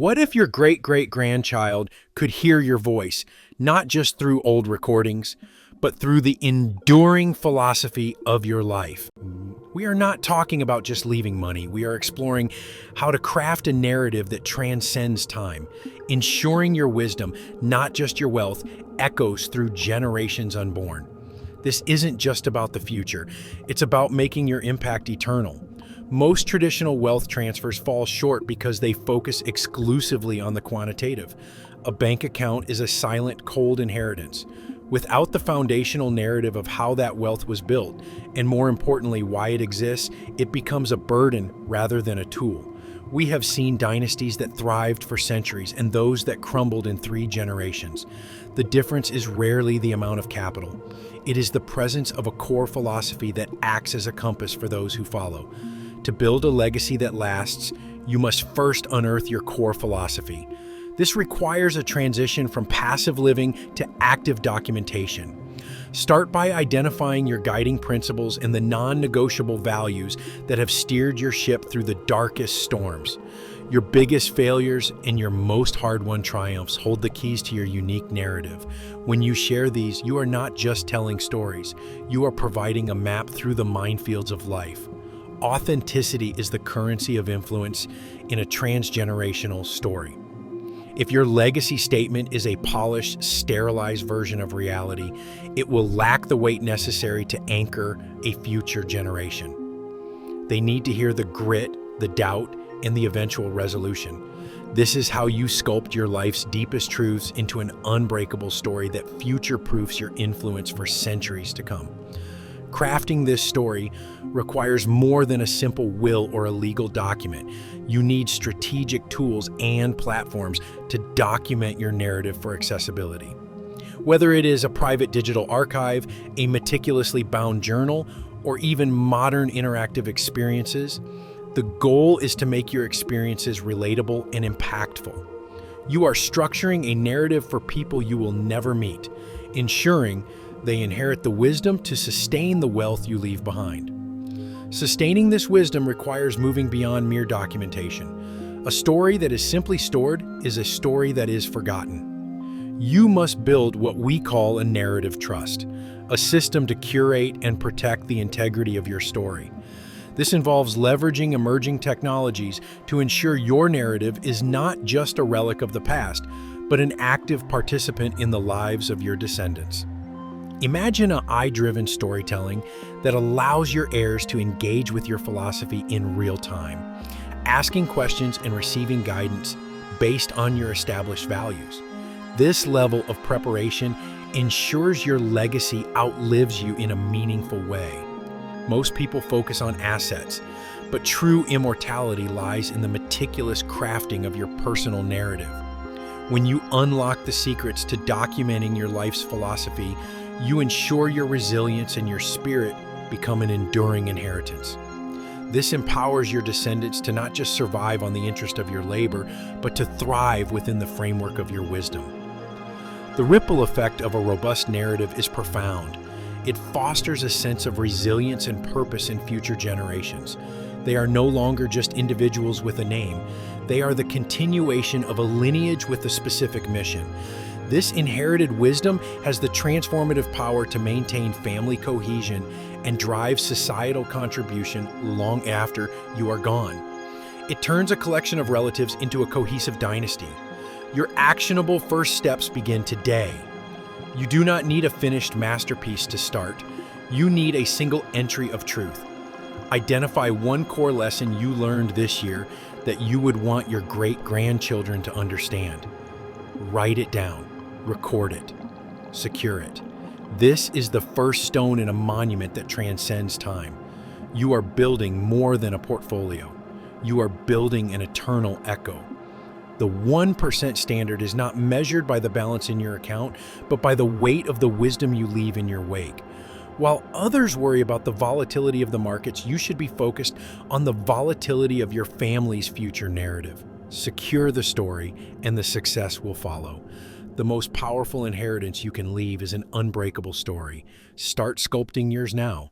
What if your great-great-grandchild could hear your voice, not just through old recordings, but through the enduring philosophy of your life? We are not talking about just leaving money. We are exploring how to craft a narrative that transcends time, ensuring your wisdom, not just your wealth, echoes through generations unborn. This isn't just about the future. It's about making your impact eternal. Most traditional wealth transfers fall short because they focus exclusively on the quantitative. A bank account is a silent, cold inheritance. Without the foundational narrative of how that wealth was built, and more importantly, why it exists, it becomes a burden rather than a tool. We have seen dynasties that thrived for centuries and those that crumbled in 3 generations. The difference is rarely the amount of capital. It is the presence of a core philosophy that acts as a compass for those who follow. To build a legacy that lasts, you must first unearth your core philosophy. This requires a transition from passive living to active documentation. Start by identifying your guiding principles and the non-negotiable values that have steered your ship through the darkest storms. Your biggest failures and your most hard-won triumphs hold the keys to your unique narrative. When you share these, you are not just telling stories. You are providing a map through the minefields of life. Authenticity is the currency of influence in a transgenerational story. If your legacy statement is a polished, sterilized version of reality, it will lack the weight necessary to anchor a future generation. They need to hear the grit, the doubt, and the eventual resolution. This is how you sculpt your life's deepest truths into an unbreakable story that future-proofs your influence for centuries to come. Crafting this story requires more than a simple will or a legal document. You need strategic tools and platforms to document your narrative for accessibility. Whether it is a private digital archive, a meticulously bound journal, or even modern interactive experiences, the goal is to make your experiences relatable and impactful. You are structuring a narrative for people you will never meet, ensuring they inherit the wisdom to sustain the wealth you leave behind. Sustaining this wisdom requires moving beyond mere documentation. A story that is simply stored is a story that is forgotten. You must build what we call a narrative trust, a system to curate and protect the integrity of your story. This involves leveraging emerging technologies to ensure your narrative is not just a relic of the past, but an active participant in the lives of your descendants. Imagine an AI-driven storytelling that allows your heirs to engage with your philosophy in real time, asking questions and receiving guidance based on your established values. This level of preparation ensures your legacy outlives you in a meaningful way. Most people focus on assets, but true immortality lies in the meticulous crafting of your personal narrative. When you unlock the secrets to documenting your life's philosophy, you ensure your resilience and your spirit become an enduring inheritance. This empowers your descendants to not just survive on the interest of your labor, but to thrive within the framework of your wisdom. The ripple effect of a robust narrative is profound. It fosters a sense of resilience and purpose in future generations. They are no longer just individuals with a name. They are the continuation of a lineage with a specific mission. This inherited wisdom has the transformative power to maintain family cohesion and drive societal contribution long after you are gone. It turns a collection of relatives into a cohesive dynasty. Your actionable first steps begin today. You do not need a finished masterpiece to start. You need a single entry of truth. Identify one core lesson you learned this year that you would want your great-grandchildren to understand. Write it down. Record it. Secure it. This is the first stone in a monument that transcends time. You are building more than a portfolio. You are building an eternal echo. The 1% standard is not measured by the balance in your account, but by the weight of the wisdom you leave in your wake. While others worry about the volatility of the markets, you should be focused on the volatility of your family's future narrative. Secure the story, and the success will follow. The most powerful inheritance you can leave is an unbreakable story. Start sculpting yours now.